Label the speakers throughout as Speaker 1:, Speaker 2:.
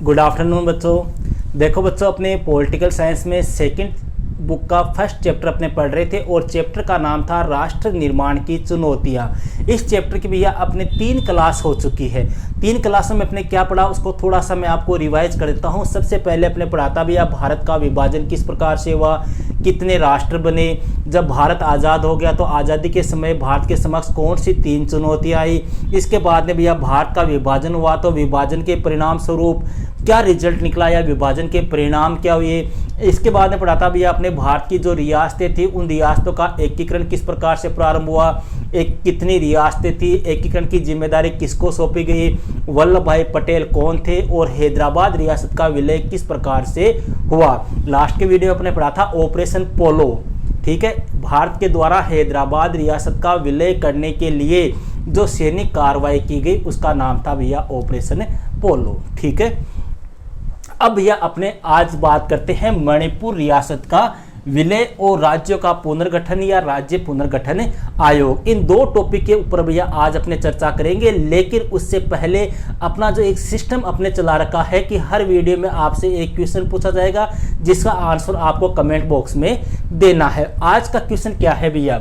Speaker 1: Good afternoon बच्चों। देखो बच्चों, अपने पॉलिटिकल साइंस में सेकंड बुक का फर्स्ट चैप्टर अपने पढ़ रहे थे और चैप्टर का नाम था राष्ट्र निर्माण की चुनौतियां। इस चैप्टर की भैया अपने 3 क्लास हो चुकी है। 3 क्लासों में अपने क्या पढ़ा उसको थोड़ा सा मैं आपको रिवाइज कर देता हूं। सबसे पहले अपने पढ़ा था भैया भारत का विभाजन किस प्रकार से हुआ, कितने राष्ट्र बने, जब भारत आज़ाद हो गया तो आज़ादी के समय भारत के समक्ष कौन सी 3 चुनौतियाँ आई। इसके बाद में भैया भारत का विभाजन हुआ तो विभाजन के परिणाम स्वरूप क्या रिजल्ट निकला या विभाजन के परिणाम क्या हुए। इसके बाद में पढ़ा था भैया अपने भारत की जो रियासतें थी उन रियासतों का एकीकरण किस प्रकार से प्रारंभ हुआ, कितनी रियासतें थी, एकीकरण की जिम्मेदारी किसको सौंपी गई, वल्लभ भाई पटेल कौन थे और हैदराबाद रियासत का विलय किस प्रकार से हुआ। लास्ट के वीडियो में अपने पढ़ा था ऑपरेशन पोलो। ठीक है, भारत के द्वारा हैदराबाद रियासत का विलय करने के लिए जो सैनिक कार्रवाई की गई उसका नाम था भैया ऑपरेशन पोलो। ठीक है, अब भैया अपने आज बात करते हैं मणिपुर रियासत का विलय और राज्यों का पुनर्गठन या राज्य पुनर्गठन आयोग। इन 2 टॉपिक के ऊपर भैया आज अपने चर्चा करेंगे, लेकिन उससे पहले अपना जो एक सिस्टम अपने चला रखा है कि हर वीडियो में आपसे एक क्वेश्चन पूछा जाएगा जिसका आंसर आपको कमेंट बॉक्स में देना है। आज का क्वेश्चन क्या है भैया,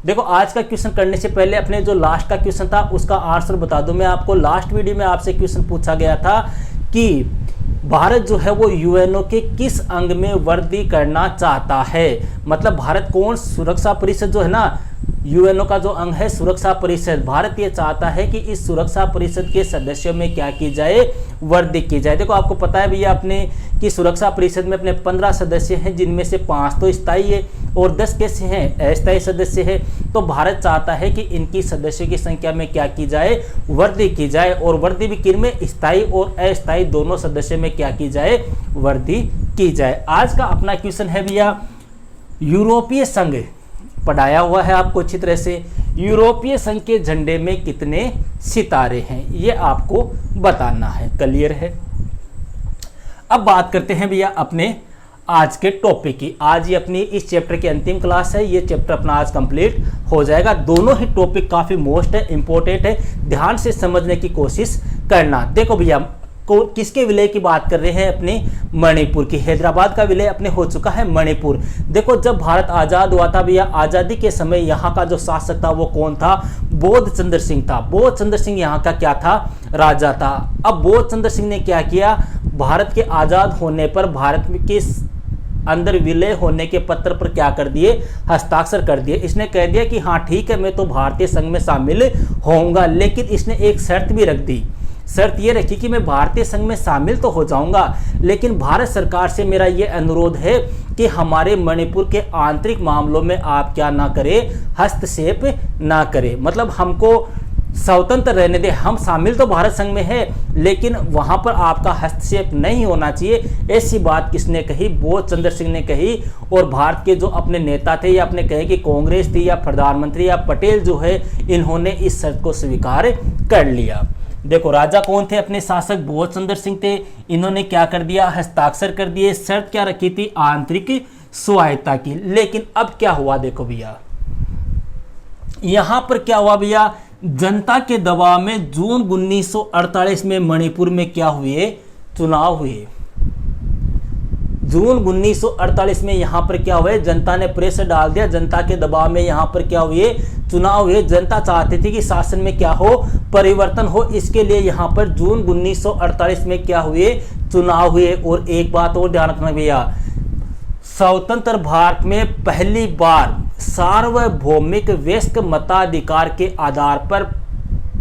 Speaker 1: देखो आज का क्वेश्चन करने से पहले अपने जो लास्ट का क्वेश्चन था उसका आंसर बता दूं मैं आपको। लास्ट वीडियो में आपसे क्वेश्चन पूछा गया था कि भारत जो है वो यूएनओ के किस अंग में वृद्धि करना चाहता है। मतलब भारत कौन सुरक्षा परिषद जो है ना, यूएनओ का जो अंग है सुरक्षा परिषद, भारत ये चाहता है कि इस सुरक्षा परिषद के सदस्यों में क्या की जाए, वृद्धि की जाए। देखो आपको पता है भैया अपने कि सुरक्षा परिषद में अपने 15 सदस्य हैं जिनमें से 5 तो स्थायी है और 10 कैसे हैं, अस्थायी सदस्य है। तो भारत चाहता है कि इनकी सदस्यों की संख्या में क्या की जाए, वृद्धि की जाए। और वृद्धि भी किन में, स्थायी और अस्थायी दोनों सदस्यों में क्या की जाए, वृद्धि की जाए। आज का अपना क्वेश्चन है भैया यूरोपीय संघ, पढ़ाया हुआ है आपको अच्छी तरह से, यूरोपीय संघ के झंडे में कितने सितारे हैं ये आपको बताना है। क्लियर है। अब बात करते हैं भैया अपने आज के टॉपिक की। आज ये अपनी इस चैप्टर की अंतिम क्लास है, ये चैप्टर अपना आज कंप्लीट हो जाएगा। दोनों ही टॉपिक काफी मोस्ट है, इंपॉर्टेंट है, ध्यान से समझने की कोशिश करना। देखो भैया किसके विलय की बात कर रहे हैं, अपने मणिपुर की। हैदराबाद का विलय अपने हो चुका है मणिपुर। देखो जब भारत आजाद हुआ था भैया, आजादी के समय यहाँ का जो शासक था वो कौन था, बोध चंद्र सिंह था। बोध चंद्र सिंह यहाँ का क्या था, राजा था। अब बोध चंद्र सिंह ने क्या किया, भारत के आजाद होने पर भारत के अंदर विलय होने के पत्र पर क्या कर दिए, हस्ताक्षर कर दिए। इसने कह दिया कि हाँ ठीक है मैं तो भारतीय संघ में शामिल होऊंगा, लेकिन इसने एक शर्त भी रख दी। शर्त ये रखी कि मैं भारतीय संघ में शामिल तो हो जाऊंगा, लेकिन भारत सरकार से मेरा ये अनुरोध है कि हमारे मणिपुर के आंतरिक मामलों में आप क्या ना करें, हस्तक्षेप ना करें। मतलब हमको स्वतंत्र रहने दे, हम शामिल तो भारत संघ में है लेकिन वहां पर आपका हस्तक्षेप नहीं होना चाहिए। ऐसी बात किसने कही, बोध चंद्र सिंह ने कही। और भारत के जो अपने नेता थे या अपने कहे कि कांग्रेस थी या प्रधानमंत्री या पटेल जो है, इन्होंने इस शर्त को स्वीकार कर लिया। देखो राजा कौन थे, अपने शासक बोध चंद्र सिंह थे। इन्होंने क्या कर दिया, हस्ताक्षर कर दिए। शर्त क्या रखी थी, आंतरिक स्वायत्तता की। लेकिन अब क्या हुआ, देखो भैया यहां पर क्या हुआ भैया, जनता के दबाव में जून 1948 में मणिपुर में क्या हुए, चुनाव हुए। जून 1948 में यहां पर क्या हुए, जनता ने प्रेशर डाल दिया, जनता के दबाव में यहां पर क्या हुए, चुनाव हुए। जनता चाहती थी कि शासन में क्या हो, परिवर्तन हो। इसके लिए यहां पर जून 1948 में क्या हुए, चुनाव हुए। और एक बात और ध्यान रखना भैया, स्वतंत्र भारत में पहली बार सार्वभौमिक वयस्क मताधिकार के आधार पर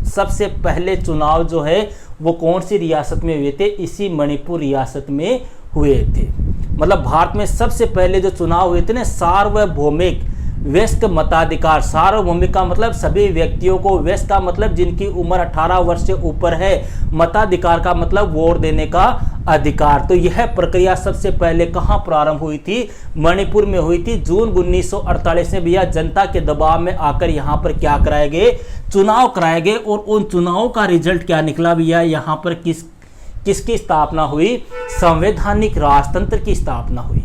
Speaker 1: सबसे पहले चुनाव जो है वो कौन सी रियासत में हुए थे, इसी मणिपुर रियासत में हुए थे। मतलब भारत में सबसे पहले जो चुनाव हुए थे ना, सार्वभौमिक वयस्क मताधिकार। सार्वभौमिक का मतलब सभी व्यक्तियों को, वयस्क का मतलब जिनकी उम्र 18 वर्ष से ऊपर है, मताधिकार का मतलब वोट देने का अधिकार। तो यह प्रक्रिया सबसे पहले कहां प्रारंभ हुई थी, मणिपुर में हुई थी। जून 1948 में भैया जनता के दबाव में आकर यहां पर क्या कराए गए, चुनाव कराए गए। और उन चुनाव का रिजल्ट क्या निकला भैया, यहां पर किसकी स्थापना हुई, संवैधानिक राजतंत्र की स्थापना हुई।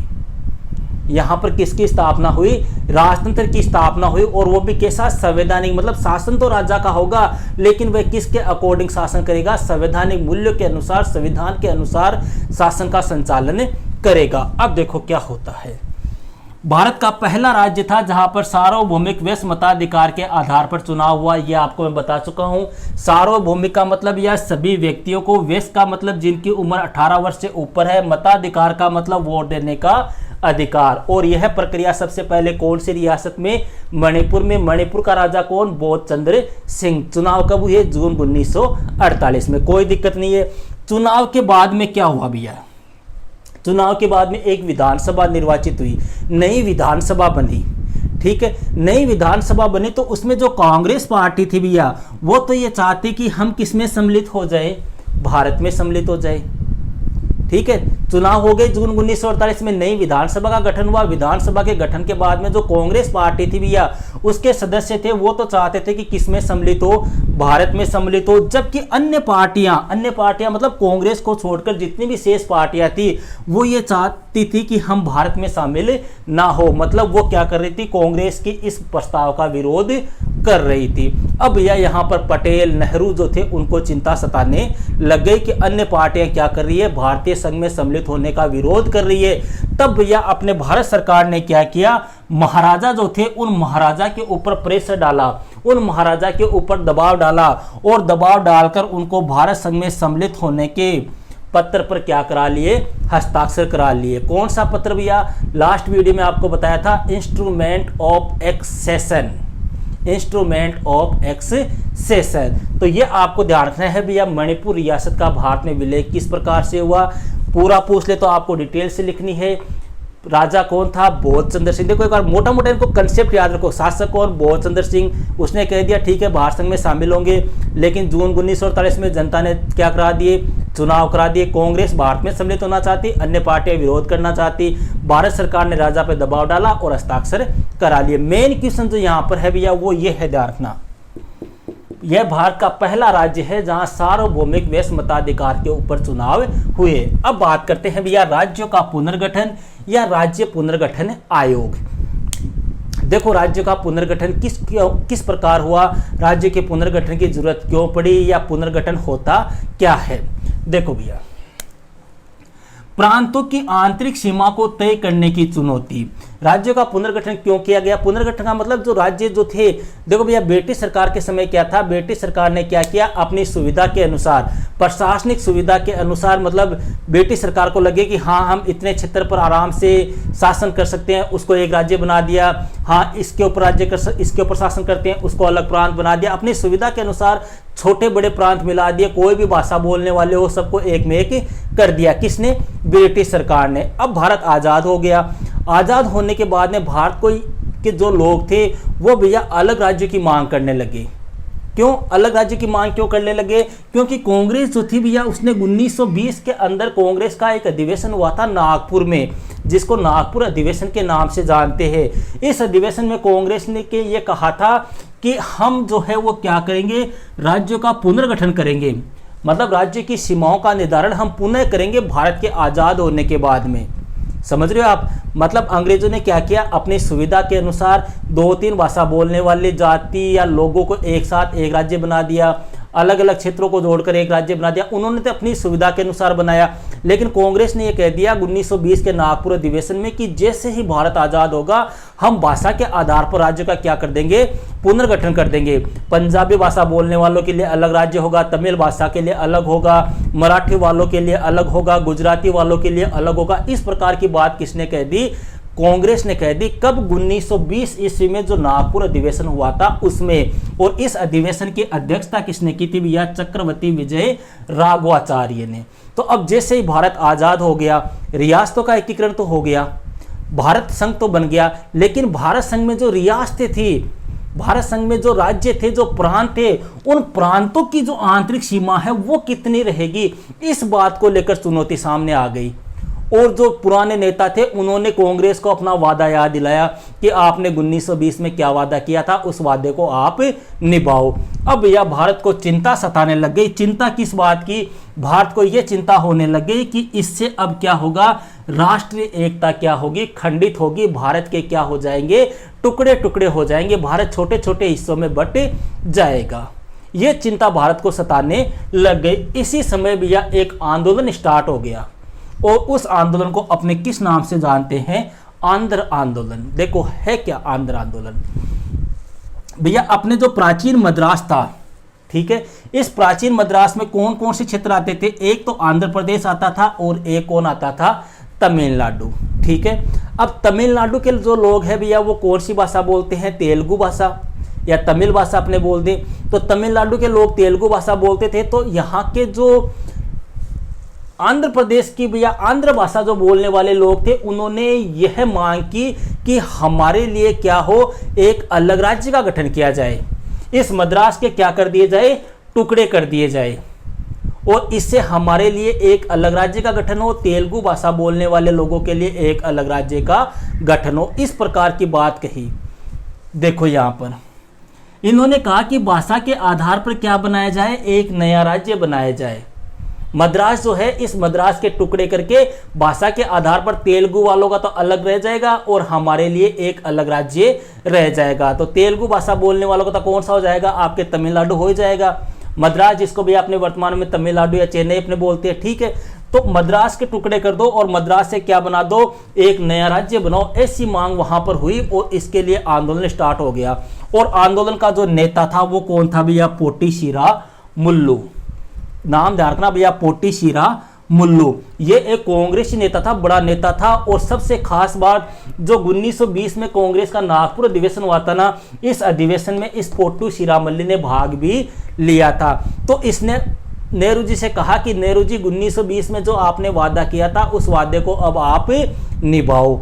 Speaker 1: यहाँ पर किसकी स्थापना हुई? राजतंत्र की स्थापना हुई, और वो भी कैसा? संवैधानिक। मतलब शासन तो राजा का होगा, लेकिन वह किसके अकॉर्डिंग शासन करेगा? संवैधानिक मूल्यों के अनुसार, संविधान के अनुसार शासन का संचालन करेगा। अब देखो क्या होता है। भारत का पहला राज्य था जहां पर सार्वभौमिक वैश्य मताधिकार के आधार पर चुनाव हुआ। यह आपको मैं बता चुका हूं। सार्वभौमिक का मतलब यह सभी व्यक्तियों को, वैश्य का मतलब जिनकी उम्र 18 वर्ष से ऊपर है, मताधिकार का मतलब वोट देने का अधिकार। और यह प्रक्रिया सबसे पहले कौन सी रियासत में? मणिपुर में। मणिपुर का राजा कौन? बोधचंद्र सिंह। चुनाव कब हुए? जून 1948 में। कोई दिक्कत नहीं है। चुनाव के बाद में क्या हुआ भैया? चुनाव के बाद में एक विधानसभा निर्वाचित हुई, नई विधानसभा बनी। ठीक है, नई विधानसभा बनी तो उसमें जो कांग्रेस पार्टी थी भैया, वो तो ये चाहती कि हम किस में सम्मिलित हो जाए? भारत में सम्मिलित हो जाए। ठीक है, चुनाव हो गए जून 1948 में, नई विधानसभा का गठन हुआ। विधानसभा के गठन के बाद में जो कांग्रेस पार्टी थी भैया, उसके सदस्य थे, वो तो चाहते थे कि किस में सम्मिलित हो? भारत में सम्मिलित हो। जबकि अन्य पार्टियां मतलब कांग्रेस को छोड़कर जितनी भी शेष पार्टियां थी, वो ये चाहती थी कि हम भारत में शामिल ना हो। मतलब वो क्या कर रही थी? कांग्रेस की इस प्रस्ताव का विरोध कर रही थी। अब भैया यहाँ पर पटेल, नेहरू जो थे, उनको चिंता सताने लग गई कि अन्य पार्टियां क्या कर रही है? भारतीय संघ में सम्मिलित होने का विरोध कर रही है। तब भैया अपने भारत सरकार ने क्या किया? महाराजा जो थे, उन महाराजा के ऊपर प्रेशर डाला, उन महाराजा के ऊपर दबाव डाला, और दबाव डालकर उनको भारत संघ में सम्मिलित होने के पत्र पर क्या करा लिए? हस्ताक्षर करा लिए। कौन सा पत्र भैया? लास्ट वीडियो में आपको बताया था, instrument of accession. Instrument of accession. तो ये आपको ध्यान रखना है भैया। मणिपुर रियासत का भारत में विलय किस प्रकार से हुआ? पूरा पूछ ले तो आपको डिटेल से लिखनी है। राजा कौन था? बोधचंद्र सिंह। देखो एक बार मोटा मोटा इनको कंसेप्ट याद रखो। शासक कौन? बोधचंद्र सिंह। उसने कह दिया ठीक है भारत संघ में शामिल होंगे, लेकिन जून 1948 में जनता ने क्या करा दिए? चुनाव करा दिए। कांग्रेस भारत में सम्मिलित होना चाहती, अन्य पार्टियां विरोध करना चाहती। भारत सरकार ने राजा पर दबाव डाला और हस्ताक्षर करा लिए। मेन क्वेश्चन जो यहाँ पर है भैया, वो ये है, ध्यान रखना, यह भारत का पहला राज्य है जहां सार्वभौमिक वैश्य मताधिकार के ऊपर चुनाव हुए। अब बात करते हैं भैया राज्यों का पुनर्गठन या राज्य पुनर्गठन आयोग। देखो राज्य का पुनर्गठन किस प्रकार हुआ? राज्य के पुनर्गठन की जरूरत क्यों पड़ी, या पुनर्गठन होता क्या है? देखो भैया, प्रांतों की आंतरिक सीमा को तय करने की चुनौती। राज्यों का पुनर्गठन क्यों किया गया? पुनर्गठन का मतलब जो राज्य जो थे, देखो भैया ब्रिटिश सरकार के समय क्या था? ब्रिटिश सरकार ने क्या किया? अपनी सुविधा के अनुसार, प्रशासनिक सुविधा के अनुसार, मतलब ब्रिटिश सरकार को लगे कि हाँ हम इतने क्षेत्र पर आराम से शासन कर सकते हैं, उसको एक राज्य बना दिया। हाँ इसके ऊपर इसके ऊपर शासन करते हैं, उसको अलग प्रांत बना दिया। अपनी सुविधा के अनुसार छोटे बड़े प्रांत मिला दिए, कोई भी भाषा बोलने वाले हो सबको एक में एक कर दिया। किसने? ब्रिटिश सरकार ने। अब भारत आज़ाद हो गया। आज़ाद होने के बाद में भारत के जो लोग थे वो भैया अलग राज्य की मांग करने लगे। क्यों अलग राज्य की मांग क्यों करने लगे? क्योंकि कांग्रेस जो थी भैया, उसने 1920 के अंदर कांग्रेस का एक अधिवेशन हुआ था नागपुर में, जिसको नागपुर अधिवेशन के नाम से जानते हैं। इस अधिवेशन में कांग्रेस ने ये कहा था कि हम जो है वो क्या करेंगे? राज्यों का पुनर्गठन करेंगे। मतलब राज्य की सीमाओं का निर्धारण हम पुनः करेंगे भारत के आज़ाद होने के बाद में। समझ रहे हो आप? मतलब अंग्रेजों ने क्या किया? अपनी सुविधा के अनुसार 2-3 भाषा बोलने वाले जाति या लोगों को एक साथ एक राज्य बना दिया, अलग अलग क्षेत्रों को जोड़कर एक राज्य बना दिया। उन्होंने तो अपनी सुविधा के अनुसार बनाया, लेकिन कांग्रेस ने यह कह दिया 1920 के नागपुर अधिवेशन में कि जैसे ही भारत आज़ाद होगा हम भाषा के आधार पर राज्य का क्या कर देंगे? पुनर्गठन कर देंगे। पंजाबी भाषा बोलने वालों के लिए अलग राज्य होगा, तमिल भाषा के लिए अलग होगा, मराठी वालों के लिए अलग होगा, गुजराती वालों के लिए अलग होगा। इस प्रकार की बात किसने कह दी? कांग्रेस ने कह दी। कब? 1920 ईस्वी में जो नागपुर अधिवेशन हुआ था उसमें। और इस अधिवेशन की अध्यक्षता किसने की थी भैया? चक्रवर्ती विजय राघवाचार्य ने। तो अब जैसे ही भारत आजाद हो गया, रियासतों का एकीकरण तो हो गया, भारत संघ तो बन गया, लेकिन भारत संघ में जो रियासतें थी, भारत संघ में जो राज्य थे, जो प्रांत थे, उन प्रांतों की जो आंतरिक सीमा है वो कितनी रहेगी, इस बात को लेकर चुनौती सामने आ गई। और जो पुराने नेता थे उन्होंने कांग्रेस को अपना वादा याद दिलाया कि आपने 1920 में क्या वादा किया था, उस वादे को आप निभाओ। अब भैया भारत को चिंता सताने लग गई। चिंता किस बात की? भारत को यह चिंता होने लग गई कि इससे अब क्या होगा, राष्ट्रीय एकता क्या होगी, खंडित होगी, भारत के क्या हो जाएंगे, टुकड़े टुकड़े हो जाएंगे, भारत छोटे छोटे हिस्सों में बट जाएगा। यह चिंता भारत को सताने लग गई। इसी समय भैया एक आंदोलन स्टार्ट हो गया और उस आंदोलन को अपने किस नाम से जानते हैं? आंध्र आंदोलन। देखो है क्या आंध्र आंदोलन? भैया अपने जो प्राचीन मद्रास था, ठीक है, इस प्राचीन मद्रास में कौन कौन से क्षेत्र आते थे? एक तो आंध्र प्रदेश आता था और एक कौन आता था? तमिलनाडु। ठीक है, अब तमिलनाडु के जो लोग हैं भैया वो कौन सी भाषा बोलते हैं? तेलुगु भाषा या तमिल भाषा अपने बोल दें तो तमिलनाडु के लोग तेलुगु भाषा बोलते थे। तो यहाँ के जो आंध्र प्रदेश की भैया आंध्र भाषा जो बोलने वाले लोग थे उन्होंने यह मांग की कि हमारे लिए क्या हो, एक अलग राज्य का गठन किया जाए, इस मद्रास के क्या कर दिए जाए, टुकड़े कर दिए जाए और इससे हमारे लिए एक अलग राज्य का गठन हो, तेलुगु भाषा बोलने वाले लोगों के लिए एक अलग राज्य का गठन हो। इस प्रकार की बात कही। देखो यहाँ पर इन्होंने कहा कि भाषा के आधार पर क्या बनाया जाए, एक नया राज्य बनाया जाए। मद्रास जो है, इस मद्रास के टुकड़े करके भाषा के आधार पर तेलुगु वालों का तो अलग रह जाएगा और हमारे लिए एक अलग राज्य रह जाएगा। तो तेलुगु भाषा बोलने वालों का तो कौन सा हो जाएगा? आपके तमिलनाडु हो जाएगा। मद्रास जिसको भी आपने वर्तमान में तमिलनाडु या चेन्नई अपने बोलते हैं, ठीक है, तो मद्रास के टुकड़े कर दो और मद्रास से क्या बना दो, एक नया राज्य बनाओ। ऐसी मांग वहां पर हुई और इसके लिए आंदोलन स्टार्ट हो गया। और आंदोलन का जो नेता था वो कौन था भैया? पोटी श्रीराम मुल्लू। नाम ध्यान रखना भैया, पोटी श्रीराम मुल्लू। ये एक कांग्रेसी नेता था, बड़ा नेता था। और सबसे खास बात, जो 1920 में कांग्रेस का नागपुर अधिवेशन हुआ था ना, इस अधिवेशन में इस पोटी श्रीराम मुल्लू ने भाग भी लिया था। तो इसने नेहरू जी से कहा कि नेहरू जी 1920 में जो आपने वादा किया था उस वादे को अब आप निभाओ।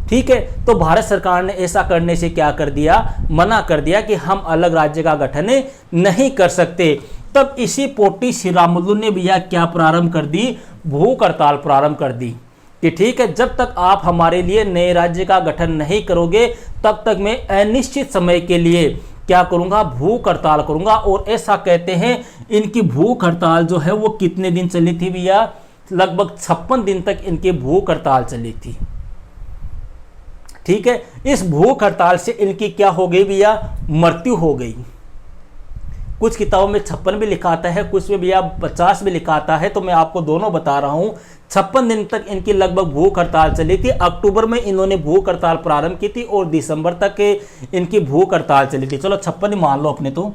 Speaker 1: ठीक है, तो भारत सरकार ने ऐसा करने से क्या कर दिया, मना कर दिया कि हम अलग राज्य का गठन नहीं कर सकते। तब इसी पोटी श्रीराम मुल्लू ने भैया क्या प्रारंभ कर दी, भूख हड़ताल प्रारंभ कर दी कि ठीक है, जब तक आप हमारे लिए नए राज्य का गठन नहीं करोगे तब तक मैं अनिश्चित समय के लिए क्या करूंगा, भूख हड़ताल करूंगा। और ऐसा कहते हैं इनकी भूख हड़ताल जो है वो कितने दिन चली थी भैया, लगभग 56 दिन तक इनकी भूख हड़ताल चली थी। ठीक है, इस भूख हड़ताल से इनकी क्या हो गई भैया, मृत्यु हो गई। कुछ किताबों में 56 भी लिखा आता है, कुछ में भैया 50 भी लिखा आता है, तो मैं आपको दोनों बता रहा हूं। 56 दिन तक इनकी लगभग भूख हड़ताल चली थी। अक्टूबर में इन्होंने भूख हड़ताल प्रारंभ की थी और दिसंबर तक इनकी भूख हड़ताल चली थी। चलो 56 ही मान लो अपने, तो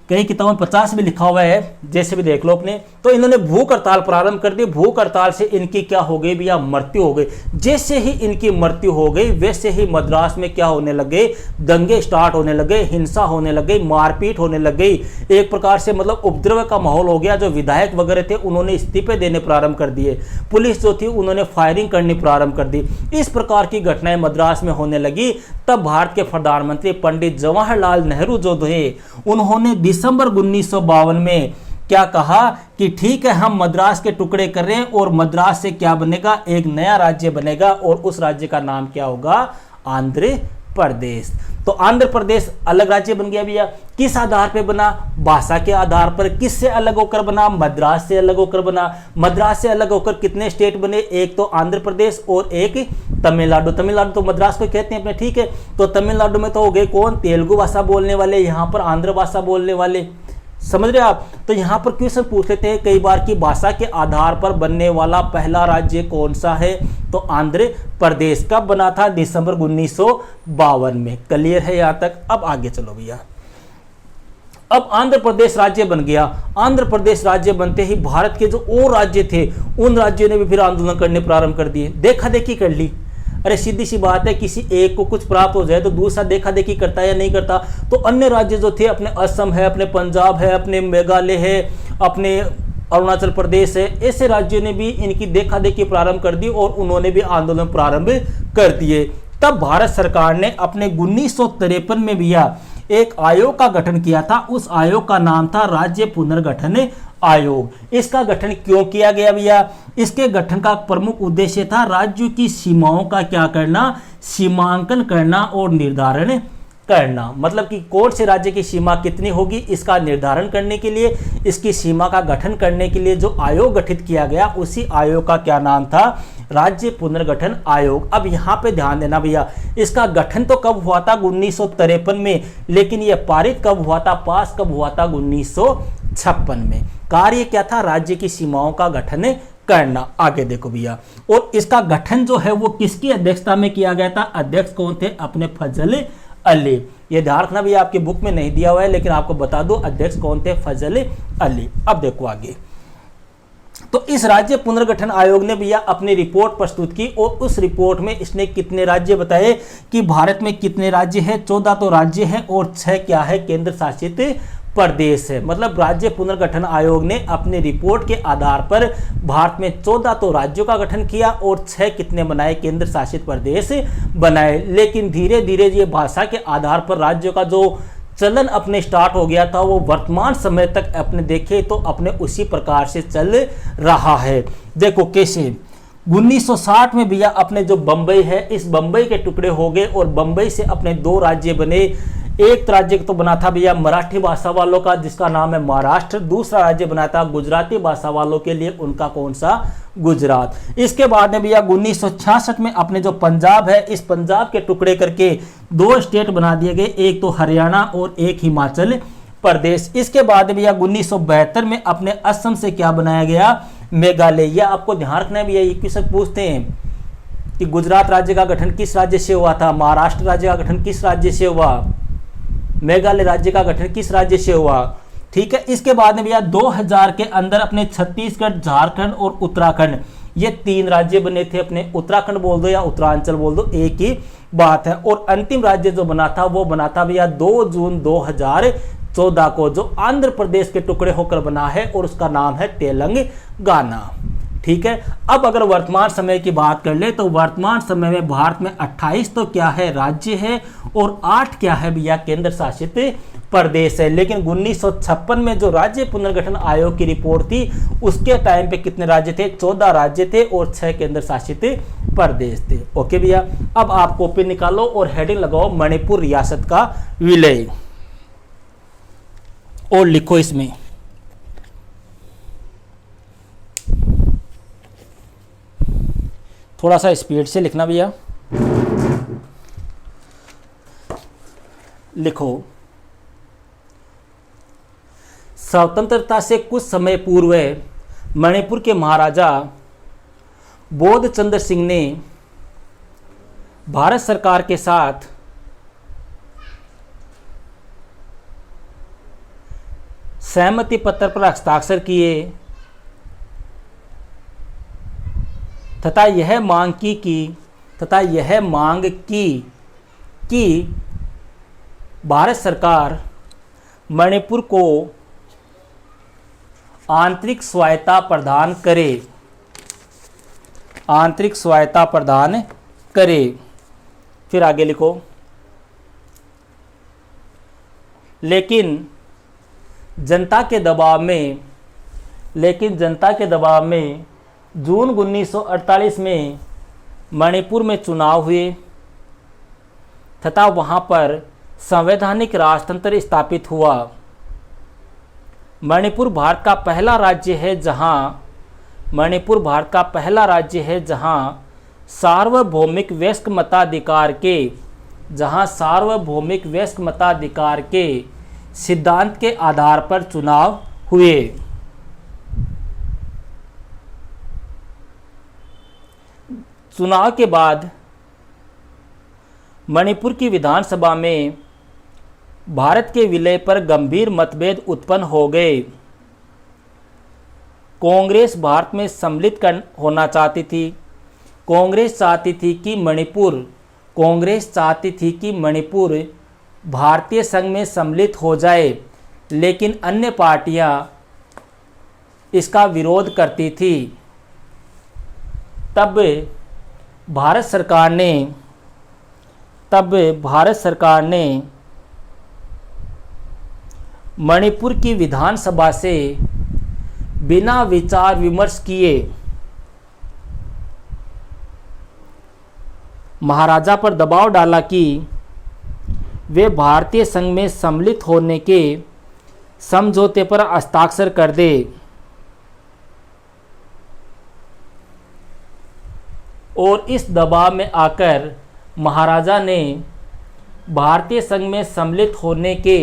Speaker 1: कई किताबों में 50 भी लिखा हुआ है, जैसे भी देख लो अपने। तो इन्होंने भूख हड़ताल प्रारंभ कर दी। भूख हड़ताल से इनकी क्या हो गई भैया, मृत्यु हो गई। जैसे ही इनकी मृत्यु हो गई वैसे ही मद्रास में क्या होने लगे, दंगे स्टार्ट होने लगे, हिंसा होने लग गई, मारपीट होने लग गई। एक प्रकार से मतलब उपद्रव का माहौल हो गया। जो विधायक वगैरह थे उन्होंने इस्तीफे देने प्रारंभ कर दिए। पुलिस जो थी उन्होंने फायरिंग करनी प्रारंभ कर दी। इस प्रकार की घटनाएं मद्रास में होने लगी। तब भारत के प्रधानमंत्री पंडित जवाहरलाल नेहरू जो थे उन्होंने दिसंबर 1952 में क्या कहा कि ठीक है, हम मद्रास के टुकड़े कर रहे हैं और मद्रास से क्या बनेगा, एक नया राज्य बनेगा और उस राज्य का नाम क्या होगा, आंध्र प्रदेश। तो आंध्र प्रदेश अलग राज्य बन गया भैया। किस आधार पे बना, भाषा के आधार पर। किससे अलग होकर बना, मद्रास से अलग होकर बना। मद्रास से अलग होकर कितने स्टेट बने, एक तो आंध्र प्रदेश और एक तमिलनाडु। तमिलनाडु तो मद्रास को कहते हैं अपने, ठीक है। तो तमिलनाडु में तो हो गए कौन, तेलुगु भाषा बोलने वाले, यहाँ पर आंध्र भाषा बोलने वाले। समझ रहे आप। तो यहाँ पर क्वेश्चन पूछ लेते हैं कई बार कि भाषा के आधार पर बनने वाला पहला राज्य कौन सा है, तो आंध्र प्रदेश। कब बना था, दिसंबर 1952 में। क्लियर है यहाँ तक। अब आगे चलो भैया। अब आंध्र प्रदेश राज्य बन गया। आंध्र प्रदेश राज्य बनते ही भारत के जो और राज्य थे उन राज्यों ने भी फिर आंदोलन करने प्रारंभ कर दिए। देखा देखी कर ली। अरे सीधी सी बात है, किसी एक को कुछ प्राप्त हो जाए तो दूसरा देखा देखी करता है या नहीं करता। तो अन्य राज्य जो थे, अपने असम है, अपने पंजाब है, अपने मेघालय है, अपने अरुणाचल प्रदेश है, ऐसे राज्यों ने भी इनकी देखा देखी प्रारंभ कर दी और उन्होंने भी आंदोलन प्रारंभ कर दिए। तब भारत सरकार ने अपने 1953 में भैया एक आयोग का गठन किया था। उस आयोग का नाम था राज्य पुनर्गठन आयोग। इसका गठन क्यों किया गया भैया? इसके गठन का प्रमुख उद्देश्य था राज्यों की सीमाओं का क्या करना, सीमांकन करना और निर्धारण करना। मतलब कि कौन से राज्य की सीमा कितनी होगी इसका निर्धारण करने के लिए, इसकी सीमा का गठन करने के लिए जो आयोग गठित किया गया, उसी आयोग का क्या नाम था? राज्य पुनर्गठन आयोग। अब यहाँ पे ध्यान देना भैया, इसका गठन तो कब हुआ था? 1953 में, लेकिन यह पारित कब हुआ था, पास कब हुआ था? 1956 में। कार्य क्या था? राज्य की सीमाओं का गठन करना। आगे देखो भैया, और इसका गठन जो है वो किसकी अध्यक्षता में किया गया था? अध्यक्ष कौन थे? अपने फजल अली। ये ध्यान रखना भैया, आपके बुक में नहीं दिया हुआ है लेकिन आपको बता दो अध्यक्ष कौन थे? फजल अली। अब देखो आगे, तो इस राज्य पुनर्गठन आयोग ने भैया अपनी रिपोर्ट प्रस्तुत की और उस रिपोर्ट में इसने कितने राज्य बताए कि भारत में कितने राज्य हैं? 14 तो राज्य हैं और 6 क्या है? केंद्र शासित प्रदेश है। मतलब राज्य पुनर्गठन आयोग ने अपनी रिपोर्ट के आधार पर भारत में 14 तो राज्यों का गठन किया और 6 कितने बनाए? केंद्र शासित प्रदेश बनाए। लेकिन धीरे धीरे ये भाषा के आधार पर राज्यों का जो चलन अपने स्टार्ट हो गया था वो वर्तमान समय तक अपने देखे तो अपने उसी प्रकार से चल रहा है। देखो कैसे 1960 में भैया अपने जो बंबई है, इस बंबई के टुकड़े हो गए और बंबई से अपने 2 राज्य बने। एक राज्य तो बना था भैया मराठी भाषा वालों का जिसका नाम है महाराष्ट्र, दूसरा राज्य बना था गुजराती भाषा वालों के लिए, उनका कौन सा? गुजरात। इसके बाद में भैया 1966 में अपने जो पंजाब है, इस पंजाब के टुकड़े करके 2 स्टेट बना दिए गए, एक तो हरियाणा और एक हिमाचल प्रदेश। इसके बाद भैया 1972 में अपने असम से क्या बनाया गया? मेघालय। यह आपको ध्यान रखना है भैया, ये क्वेश्चन पूछते हैं कि गुजरात राज्य का गठन किस राज्य से हुआ था? महाराष्ट्र राज्य का गठन किस राज्य से हुआ? मेघालय राज्य का गठन किस राज्य से हुआ? ठीक है। इसके बाद में भैया 2000 के अंदर अपने छत्तीसगढ़, झारखंड और उत्तराखंड, ये 3 राज्य बने थे अपने। उत्तराखंड बोल दो या उत्तरांचल बोल दो, एक ही बात है। और अंतिम राज्य जो बना था वो बना था भैया 2 जून 2014 को, जो आंध्र प्रदेश के टुकड़े होकर बना है और उसका नाम है तेलंगाना। ठीक है। अब अगर वर्तमान समय की बात कर ले तो वर्तमान समय में भारत में 28 तो क्या है? राज्य है और 8 क्या है भैया? केंद्र शासित प्रदेश है। लेकिन 1956 में जो राज्य पुनर्गठन आयोग की रिपोर्ट थी उसके टाइम पे कितने राज्य थे? 14 राज्य थे और 6 केंद्र शासित प्रदेश थे। ओके भैया, अब आप कॉपी निकालो और हेडिंग लगाओ मणिपुर रियासत का विलय और लिखो इसमें थोड़ा सा स्पीड से लिखना भैया। लिखो, स्वतंत्रता से कुछ समय पूर्व मणिपुर के महाराजा बोध चंद्र सिंह ने भारत सरकार के साथ सहमति पत्र पर हस्ताक्षर किए तथा यह मांग की कि भारत सरकार मणिपुर को आंतरिक स्वायत्ता प्रदान करे। फिर आगे लिखो, लेकिन जनता के दबाव में जून 1948 में मणिपुर में चुनाव हुए तथा वहां पर संवैधानिक राजतंत्र स्थापित हुआ। मणिपुर भारत का पहला राज्य है जहां सार्वभौमिक वयस्क मताधिकार के सिद्धांत के आधार पर चुनाव हुए। चुनाव के बाद मणिपुर की विधानसभा में भारत के विलय पर गंभीर मतभेद उत्पन्न हो गए। कांग्रेस भारत में सम्मिलित होना चाहती थी। कांग्रेस चाहती थी कि मणिपुर भारतीय संघ में सम्मिलित हो जाए, लेकिन अन्य पार्टियां इसका विरोध करती थी। तब भारत सरकार ने मणिपुर की विधानसभा से बिना विचार विमर्श किए महाराजा पर दबाव डाला कि वे भारतीय संघ में सम्मिलित होने के समझौते पर हस्ताक्षर कर दे। और इस दबाव में आकर महाराजा ने भारतीय संघ में सम्मिलित होने के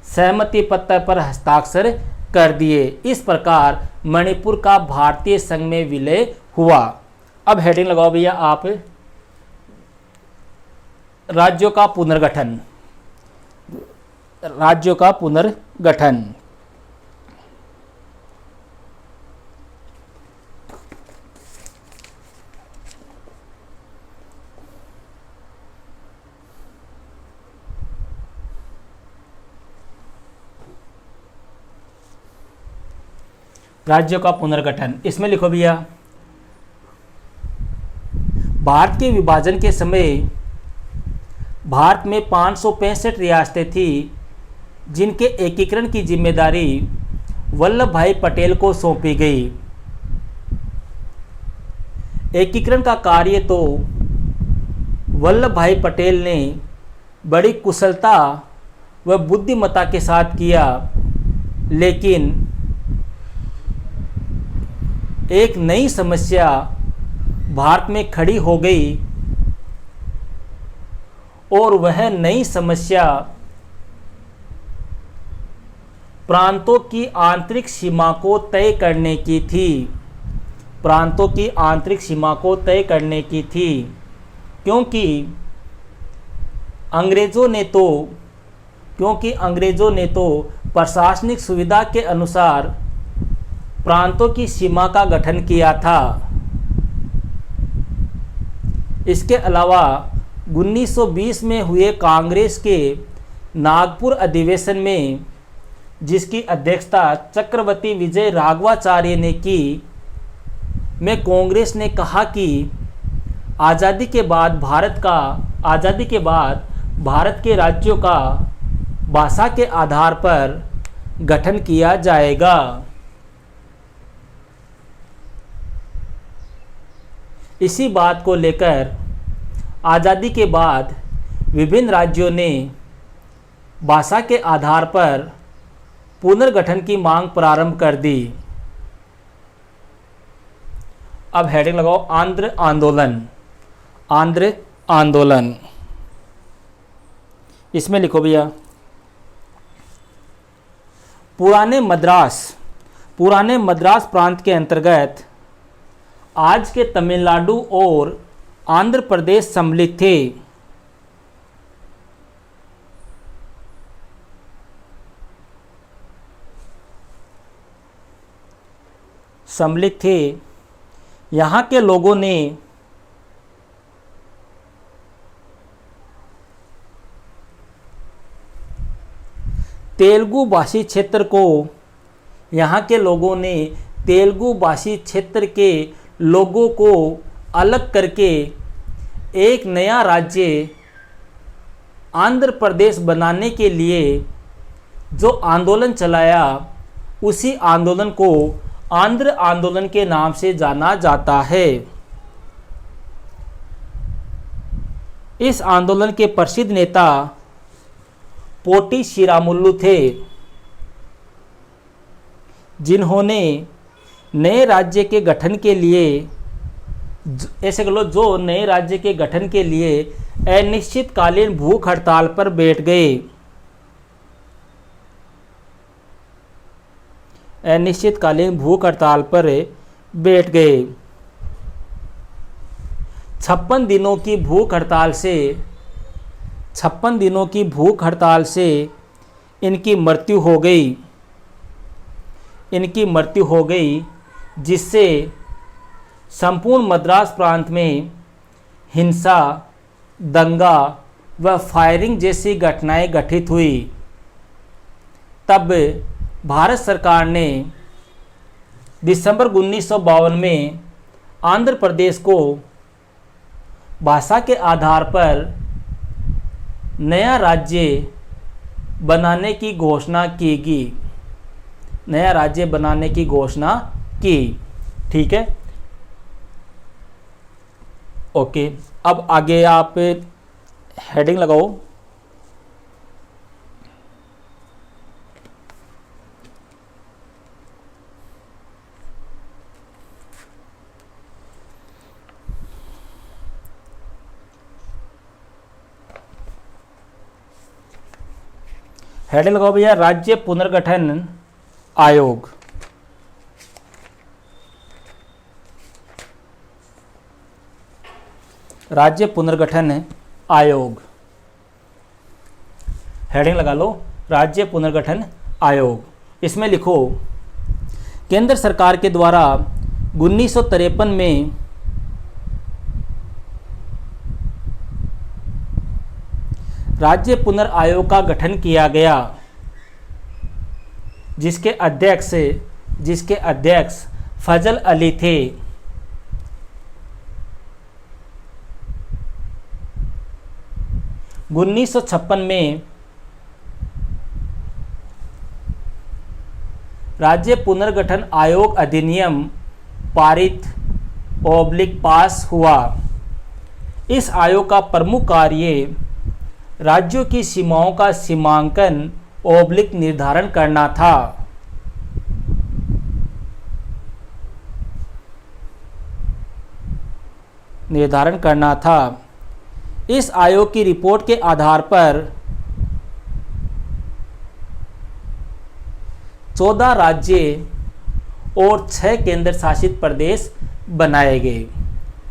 Speaker 1: सहमति पत्र पर हस्ताक्षर कर दिए। इस प्रकार मणिपुर का भारतीय संघ में विलय हुआ। अब हेडिंग लगाओ भैया आप, राज्यों का पुनर्गठन। राज्यों का पुनर्गठन। राज्यों का पुनर्गठन, इसमें लिखो भैया, भारत के विभाजन के समय भारत में 565 रियासतें थी, जिनके एकीकरण की जिम्मेदारी वल्लभ भाई पटेल को सौंपी गई। एकीकरण का कार्य तो वल्लभ भाई पटेल ने बड़ी कुशलता व बुद्धिमत्ता के साथ किया, लेकिन एक नई समस्या भारत में खड़ी हो गई और वह नई समस्या प्रांतों की आंतरिक सीमा को तय करने की थी। प्रांतों की आंतरिक सीमा को तय करने की थी, क्योंकि अंग्रेज़ों ने तो प्रशासनिक सुविधा के अनुसार प्रांतों की सीमा का गठन किया था। इसके अलावा 1920 में हुए कांग्रेस के नागपुर अधिवेशन में, जिसकी अध्यक्षता चक्रवर्ती विजय राघवाचार्य ने की, में कांग्रेस ने कहा कि आज़ादी के बाद भारत के राज्यों का भाषा के आधार पर गठन किया जाएगा। इसी बात को लेकर आज़ादी के बाद विभिन्न राज्यों ने भाषा के आधार पर पुनर्गठन की मांग प्रारंभ कर दी। अब हेडिंग लगाओ, आंध्र आंदोलन। आंध्र आंदोलन, इसमें लिखो भैया, पुराने मद्रास प्रांत के अंतर्गत आज के तमिलनाडु और आंध्र प्रदेश सम्मिलित थे। यहाँ के लोगों ने तेलुगु भाषी क्षेत्र के लोगों को अलग करके एक नया राज्य आंध्र प्रदेश बनाने के लिए जो आंदोलन चलाया, उसी आंदोलन को आंध्र आंदोलन के नाम से जाना जाता है। इस आंदोलन के प्रसिद्ध नेता पोटी श्रीरामुलु थे, जिन्होंने नए राज्य के गठन के लिए अनिश्चितकालीन भूख हड़ताल पर बैठ गए। अनिश्चितकालीन भूख हड़ताल पर बैठ गए। 56 दिनों की भूख हड़ताल से इनकी मृत्यु हो गई, जिससे संपूर्ण मद्रास प्रांत में हिंसा, दंगा व फायरिंग जैसी घटनाएं घटित हुई। तब भारत सरकार ने दिसंबर 1952 में आंध्र प्रदेश को भाषा के आधार पर नया राज्य बनाने की घोषणा की गई, नया राज्य बनाने की घोषणा की। ठीक है, ओके। अब आगे आप हेडिंग लगाओ। हेडिंग लगाओ भैया, राज्य पुनर्गठन आयोग। राज्य पुनर्गठन आयोग, हेडिंग लगा लो, राज्य पुनर्गठन आयोग। इसमें लिखो, केंद्र सरकार के द्वारा 1953 में राज्य पुनर्आयोग का गठन किया गया, जिसके अध्यक्ष फजल अली थे। उन्नीस सौ 56 में राज्य पुनर्गठन आयोग अधिनियम पास हुआ। इस आयोग का प्रमुख कार्य राज्यों की सीमाओं का सीमांकन निर्धारण करना था। इस आयोग की रिपोर्ट के आधार पर 14 राज्य और 6 केंद्र शासित प्रदेश बनाए गए।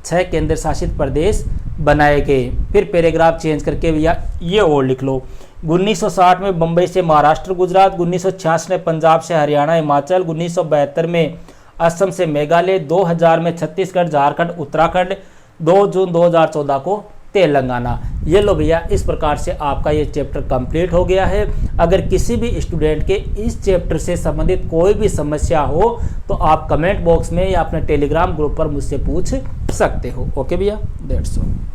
Speaker 1: 6 केंद्र शासित प्रदेश बनाए गए। फिर पैराग्राफ चेंज करके भैया ये और लिख लो, 1960 में बम्बई से महाराष्ट्र गुजरात, 1966 में पंजाब से हरियाणा हिमाचल, 1972 में असम से मेघालय, 2000 में छत्तीसगढ़ झारखंड उत्तराखंड, 2 जून 2014 को तेलंगाना। ये लो भैया, इस प्रकार से आपका ये चैप्टर कंप्लीट हो गया है। अगर किसी भी स्टूडेंट के इस चैप्टर से संबंधित कोई भी समस्या हो तो आप कमेंट बॉक्स में या अपने टेलीग्राम ग्रुप पर मुझसे पूछ सकते हो। ओके भैया, दैट्स ऑल।